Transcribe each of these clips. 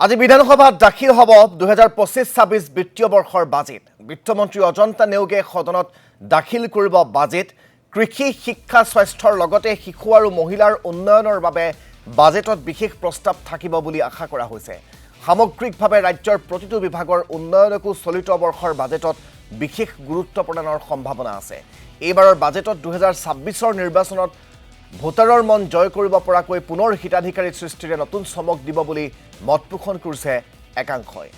আজি বিধানসভাত দাখিল হ'ব 2025-26 বিত্তীয় বৰ্ষৰ বাজেট। বিত্তমন্ত্ৰী অজন্তা নেওগে সদনত দাখিল কৰিব বাজেট। কৃষি, শিক্ষা, স্বাস্থ্যৰ লগতে শিশু আৰু মহিলাৰ উন্নয়নৰ বাবে বাজেটত বিশেষ প্ৰস্তাৱ থাকিব বুলি আশা কৰা হৈছে। সামগ্ৰিকভাৱে ৰাজ্যৰ প্ৰতিটো বিভাগৰ উন্নয়নকো চলিত বৰ্ষৰ বাজেটত বিশেষ গুৰুত্ব প্ৰদানৰ সম্ভাৱনা আছে। এইবাৰৰ বাজেটত 2026ৰ নিৰ্বাচনত ভোটাৰৰ মন জয় কৰিব পৰাকৈ পুনৰ হিতাধিকাৰী সৃষ্টিৰে নতুন চমক দিব বুলি মত পোষণ কৰিছে একাংশই।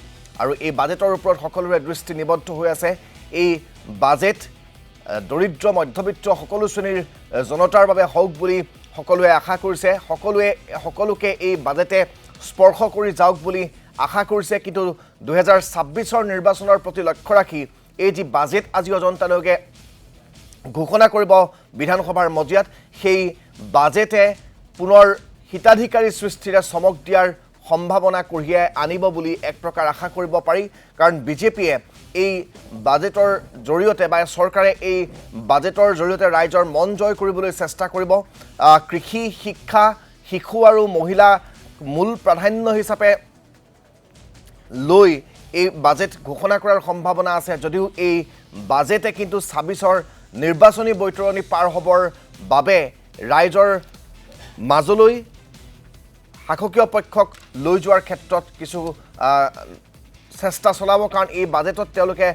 আৰু এই বাজেটৰ ওপৰত সকলোৰে দৃষ্টি নিবদ্ধ হৈ আছে। এই বাজেট দৰিদ্ৰ মধ্যবিত্ত সকলো শ্ৰেণীৰ জনতাৰ বাবে হওক বুলি সকলোৱে আশা কৰিছে। সকলোকে এই বাজেটে স্পৰ্শ কৰি যাওক বুলি আশা কৰিছে। কিন্তু 2026ৰ নিৰ্বাচনৰ প্ৰতি লক্ষ্য ৰাখি এই যি বাজেট আজি অজন্তা নেওগে ঘোষণা কৰিব বিধানসভাৰ মজিয়াত, সেই বাজেটে পুনৰ হিতাধিকাৰী সৃষ্টিৰে চমক দিয়াৰ সম্ভাৱনা কঢ়িয়াই আনিব বুলি এক প্ৰকাৰ আশা কৰিব পাৰি। কাৰণ বিজেপিয়ে এই বাজেটৰ জৰিয়তে বা চৰকাৰে এই বাজেটৰ জৰিয়তে ৰাইজৰ মন জয় কৰিবলৈ চেষ্টা কৰিব। কৃষি, শিক্ষা, শিশু আৰু মহিলা মূল প্ৰাধান্য হিচাপে লৈ এই বাজেট ঘোষণা কৰাৰ সম্ভাৱনা আছে। যদিও এই বাজেটে কিন্তু 26ৰ নিৰ্বাচনী বৈতৰণি পাৰ হ'বৰ বাবে ৰাইজৰ মাজলৈ শাসকীয় পক্ষক লৈ যোৱাৰ ক্ষেত্ৰত কিছু চেষ্টা চলাব। কাৰণ এই বাজেটত তেওঁলোকে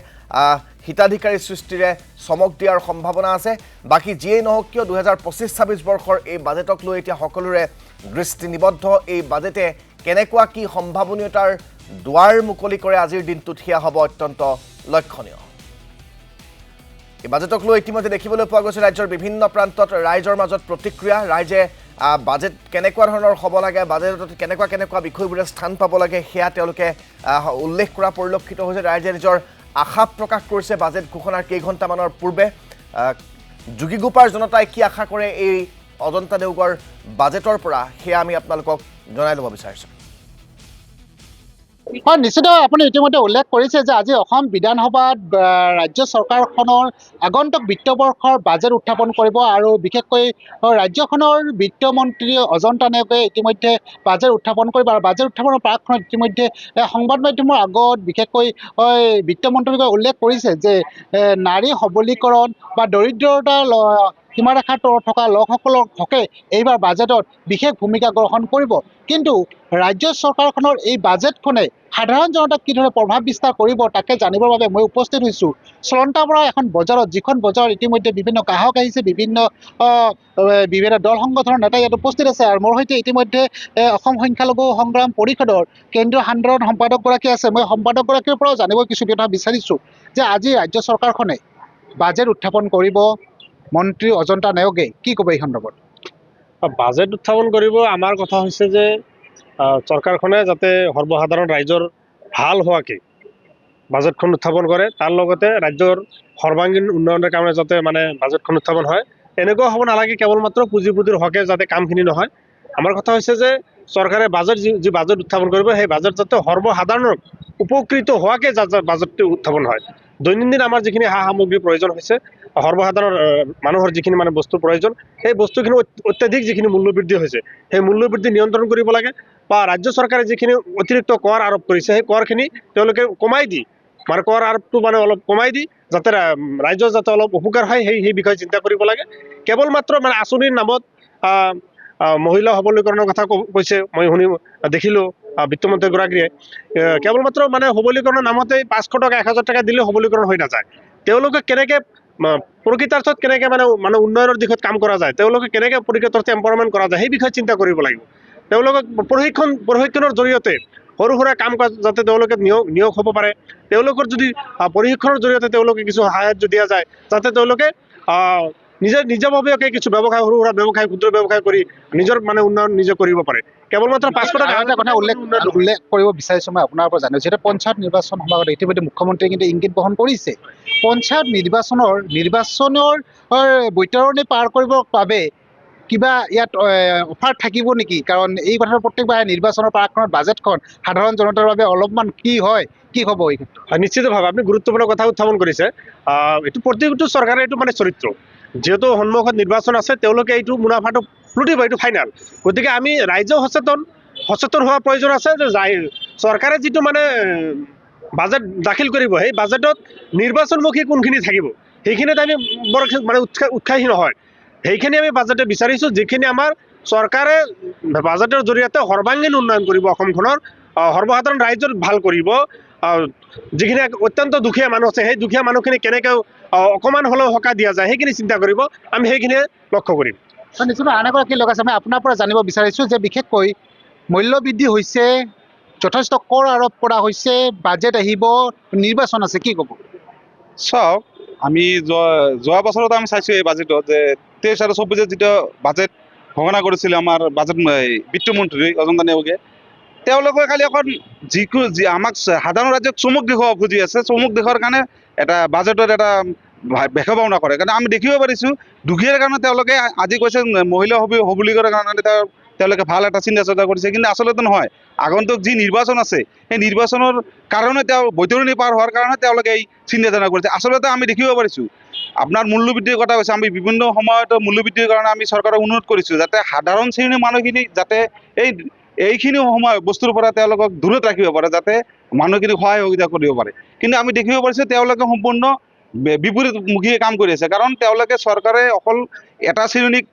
হিতাধিকাৰী সৃষ্টিৰে চমক দিয়াৰ সম্ভাৱনা আছে। বাকী যিয়েই নহওক কিয় 2025-26 বৰ্ষৰ এই বাজেটক লৈ এতিয়া সকলোৰে দৃষ্টি নিবদ্ধ। এই বাজেটে কেনেকুৱা কি সম্ভাৱনীয়তাৰ দুৱাৰ মুকলি কৰে আজিৰ দিনটোত সেয়া হ'ব অত্যন্ত লক্ষণীয়। এই বাজেটক লৈ ইতিমধ্যে দেখিবলৈ পোৱা গৈছে ৰাজ্যৰ বিভিন্ন প্ৰান্তত ৰাইজৰ মাজত প্ৰতিক্ৰিয়া। ৰাইজে বাজেট কেনেকুৱা ধৰণৰ হ'ব লাগে, বাজেটত কেনেকুৱা বিষয়বোৰে স্থান পাব লাগে সেয়া তেওঁলোকে উল্লেখ কৰা পৰিলক্ষিত হৈছে। ৰাইজে নিজৰ আশা প্ৰকাশ কৰিছে বাজেট ঘোষণাৰ কেইঘণ্টামানৰ পূৰ্বে। যোগীঘোপাৰ জনতাই কি আশা কৰে এই অজন্তা নেওগৰ বাজেটৰ পৰা সেয়া আমি আপোনালোকক জনাই ল'ব বিচাৰিছোঁ। হয়, নিশ্চিত আপুনি ইতিমধ্যে উল্লেখ কৰিছে যে আজি অসম বিধানসভাত ৰাজ্য চৰকাৰখনৰ আগন্তুক বিত্তবৰ্ষৰ বাজেট উত্থাপন কৰিব। আৰু বিশেষকৈ ৰাজ্যখনৰ বিত্তমন্ত্ৰী অজন্তা নেওগে ইতিমধ্যে বাজেট উত্থাপন কৰিব। আৰু বাজেট উত্থাপনৰ প্ৰাকখনত ইতিমধ্যে সংবাদ মাধ্যমৰ আগত বিশেষকৈ বিত্তমন্ত্ৰীগৰাকীয়ে উল্লেখ কৰিছে যে নাৰী সবলীকৰণ বা দৰিদ্ৰতা সীমাৰেখাৰ তলত থকা লোকসকলৰ হকে এইবাৰ বাজেটত বিশেষ ভূমিকা গ্ৰহণ কৰিব। কিন্তু ৰাজ্য চৰকাৰখনৰ এই বাজেটখনে সাধাৰণ জনতাক কিদৰে প্ৰভাৱ বিস্তাৰ কৰিব তাকে জানিবৰ বাবে মই উপস্থিত হৈছোঁ চলন্তাপাৰা এখন বজাৰত, যিখন বজাৰত ইতিমধ্যে বিভিন্ন গ্ৰাহক আহিছে, বিভিন্ন দল সংগঠনৰ নেতা ইয়াত উপস্থিত আছে। আৰু মোৰ সৈতে ইতিমধ্যে অসম সংখ্যালঘু সংগ্ৰাম পৰিষদৰ কেন্দ্ৰীয় সাধাৰণ সম্পাদকগৰাকী আছে। মই সম্পাদকগৰাকীৰ পৰাও জানিব কিছু কথা বিচাৰিছোঁ যে আজি ৰাজ্য চৰকাৰখনে বাজেট উত্থাপন কৰিব, মন্ত্ৰী অজন্তা নেওগে কি ক'ব এই সন্দৰ্ভত? বাজেট উত্থাপন কৰিব আমাৰ কথা হৈছে যে চৰকাৰখনে যাতে সৰ্বসাধাৰণ ৰাইজৰ ভাল হোৱাকৈ বাজেটখন উত্থাপন কৰে, তাৰ লগতে ৰাজ্যৰ সৰ্বাংগীন উন্নয়নৰ কাৰণে যাতে বাজেটখন উত্থাপন হয়। এনেকুৱা হ'ব নালাগে কেৱল মাত্ৰ পুঁজিৰ হকে যাতে কামখিনি নহয়। আমাৰ কথা হৈছে যে চৰকাৰে যি বাজেট উত্থাপন কৰিব সেই বাজেট যাতে সৰ্বসাধাৰণৰ উপকৃত হোৱাকৈ বাজেটটো উত্থাপন হয়। দৈনন্দিন আমাৰ যিখিনি সা সামগ্ৰীৰ প্ৰয়োজন হৈছে, সৰ্বসাধাৰণ মানুহৰ যিখিনি বস্তুৰ প্ৰয়োজন, সেই বস্তুখিনি অত্যাধিক যিখিনি মূল্যবৃদ্ধি হৈছে সেই মূল্যবৃদ্ধি নিয়ন্ত্ৰণ কৰিব লাগে। বা ৰাজ্য চৰকাৰে যিখিনি অতিৰিক্ত কৰ আৰোপ কৰিছে সেই কৰখিনি তেওঁলোকে কমাই দি কৰ আৰোপটো অলপ কমাই দি যাতে ৰাইজৰ যাতে অলপ উপকাৰ হয় সেই বিষয়ে চিন্তা কৰিব লাগে। কেৱল মাত্ৰ আঁচনিৰ নামত মহিলা সবলীকৰণৰ কথা কৈছে। মই দেখিলোঁ বিত্তমন্ত্ৰীগৰাকীয়ে কেৱল মাত্ৰ সবলীকৰণৰ নামতে 500 টকা 1000 টকা দিলে সবলীকৰণ হৈ নাযায়। তেওঁলোকে কেনেকৈ প্ৰকৃতাৰ্থত কেনেকৈ উন্নয়নৰ দিশত কাম কৰা যায়, তেওঁলোকে কেনেকৈ প্ৰকৃতাৰ্থত এম্পাৱাৰমেণ্ট কৰা যায় সেই বিষয়ে চিন্তা কৰিব লাগিব। তেওঁলোকক প্ৰশিক্ষণৰ জৰিয়তে সৰু সুৰা কাম কাজ যাতে তেওঁলোকে নিয়োগ হ'ব পাৰে। তেওঁলোকৰ যদি প্ৰশিক্ষণৰ জৰিয়তে তেওঁলোকে কিছু সাহায্য দিয়া যায় যাতে তেওঁলোকে নিজাববীয়াকৈ কিছু ব্যৱসায়, সৰু সুৰা ব্যৱসায়, ক্ষুদ্ৰ ব্যৱসায় কৰি নিজৰ উন্নয়ন নিজে কৰিব পাৰে। কেৱল মাত্ৰ 500 টকা এটা কথা উল্লেখ কৰিব বিচাৰিছোঁ মই আপোনাৰ পৰা জানিছোঁ যে পঞ্চায়ত নিৰ্বাচন সমাগত ইতিমধ্যে মুখ্যমন্ত্ৰীয়ে কিন্তু ইংগিত বহন কৰিছে পঞ্চায়ত নিৰ্বাচনৰ বৈতৰণি পাৰ কৰিবৰ বাবে কিবা ইয়াত অফাৰ থাকিব নেকি? কাৰণ এই কথাটো প্ৰত্যেকবাৰে নিৰ্বাচনৰ প্ৰাকখনত বাজেটখন সাধাৰণ জনতাৰ বাবে অলপমান কি হ'ব এই ক্ষেত্ৰত? নিশ্চিতভাৱে আপুনি গুৰুত্বপূৰ্ণ কথা উত্থাপন কৰিছে। এইটো প্ৰতিটো চৰকাৰে এইটো চৰিত্ৰ, যিহেতু সন্মুখত নিৰ্বাচন আছে তেওঁলোকে এইটো মুনাফাটো লুটিব, এইটো ফাইনেল। গতিকে আমি ৰাইজেও সচেতন, সচেতন হোৱাৰ প্ৰয়োজন আছে যে চৰকাৰে যিটো মানে বাজেট দাখিল কৰিব সেই বাজেটত নিৰ্বাচনমুখী কোনখিনি থাকিব সেইখিনিত আমি বৰ মানে উৎসাহী নহয়। সেইখিনি আমি বাজেটে বিচাৰিছোঁ যিখিনি আমাৰ চৰকাৰে বাজেটৰ জৰিয়তে সৰ্বাংগীন উন্নয়ন কৰিব, অসমখনৰ সৰ্বসাধাৰণ ৰাইজৰ ভাল কৰিব, যিখিনি অত্যন্ত দুখীয়া মানুহ আছে সেই দুখীয়া মানুহখিনি কেনেকৈ অকণমান হ'লেও সকাহ দিয়া যায় সেইখিনি চিন্তা কৰিব, আমি সেইখিনিয়ে লক্ষ্য কৰিম। নিশ্চয় আন এগৰাকী লোক আছে, মই আপোনাৰ পৰা জানিব বিচাৰিছোঁ যে বিশেষকৈ মূল্য বৃদ্ধি হৈছে, যথেষ্ট কৰ আৰোপ কৰা হৈছে, বাজেট আহিব, নিৰ্বাচন আছে, কি ক'ব? চাওক, আমি যোৱা বছৰত আমি চাইছোঁ এই বাজেটত যে 23 আৰু 24 যিটো বাজেট ঘোষণা কৰিছিলে আমাৰ বাজেট বিত্তমন্ত্ৰী অজন্তা নেওগে, তেওঁলোকে খালি এখন আমাক সাধাৰণ ৰাজ্যক চমুক দেখুৱাব খুজি আছে। চমুক দেখুৱাৰ কাৰণে এটা বাজেটত এটা ভেষভাৱনা কৰে, কাৰণ আমি দেখিব পাৰিছোঁ দুখীয়াৰ কাৰণে তেওঁলোকে আজি কৈছে মহিলা সবলীকৰণৰ কাৰণে তেওঁলোকে ভাল এটা চিন্তা চৰ্চা কৰিছে, কিন্তু আচলতে নহয়। আগন্তুক যি নিৰ্বাচন আছে সেই নিৰ্বাচনৰ কাৰণে বৈতৰণি পাৰ হোৱাৰ কাৰণে তেওঁলোকে এই চিন্তাধাৰা কৰিছে। আচলতে আমি দেখিব পাৰিছোঁ আপোনাৰ মূল্যবৃদ্ধিৰ কথা কৈছে, আমি বিভিন্ন সময়ত মূল্যবৃদ্ধিৰ কাৰণে আমি চৰকাৰক অনুৰোধ কৰিছোঁ যাতে সাধাৰণ শ্ৰেণীৰ মানুহখিনি যাতে এইখিনি সময় বস্তুৰ পৰা তেওঁলোকক দূৰত ৰাখিব পাৰে, যাতে মানুহখিনি সহায় সহযোগিতা কৰিব পাৰে। কিন্তু আমি দেখিব পাৰিছোঁ তেওঁলোকে সম্পূৰ্ণ বিপৰীতমুখী কাম কৰি আছে, কাৰণ তেওঁলোকে চৰকাৰে অকল এটা শ্ৰেণীক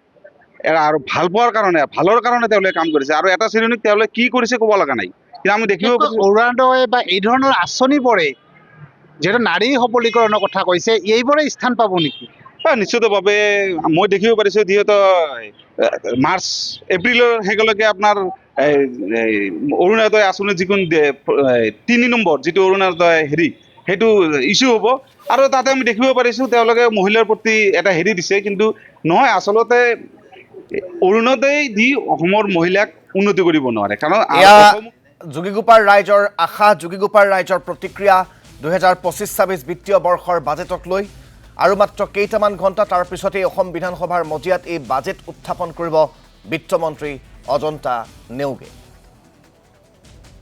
আৰু ভাল পোৱাৰ কাৰণে, ভালৰ কাৰণে তেওঁলোকে কাম কৰিছে, আৰু এটা শ্ৰেণীক তেওঁলোকে কি কৰিছে ক'ব লগা নাই। কিন্তু আমি দেখিব পাৰিছোঁ অৰুণোদয় বা এই ধৰণৰ আঁচনিবোৰে যিহেতু নাৰী সবলীকৰণৰ কথা কৈছে, এইবোৰে স্থান পাব নেকি? নিশ্চিতভাৱে মই দেখিব পাৰিছোঁ যিহেতু মাৰ্চ এপ্ৰিলৰ শেষলৈকে আপোনাৰ অৰুণোদয় আঁচনি যিখন 3 নম্বৰ যিটো অৰুণোদয় সেইটো ইছ্যু হ'ব, আৰু তাতে আমি দেখিব পাৰিছোঁ তেওঁলোকে মহিলাৰ প্ৰতি এটা দিছে, কিন্তু নহয় আচলতে অৰুণোদয় দি অসমৰ মহিলাক উন্নতি কৰিব নোৱাৰে, কাৰণ যোগীগোপাল ৰাইজৰ আশা, যোগীগোপাল ৰাইজৰ প্ৰতিক্ৰিয়া 2025-26 বিত্তীয় বৰ্ষৰ বাজেটক লৈ। আৰু মাত্ৰ কেইটামান ঘণ্টা তাৰ পিছতেই অসম বিধানসভাৰ মজিয়াত এই বাজেট উত্থাপন কৰিব বিত্তমন্ত্ৰী অজন্তা নেওগে।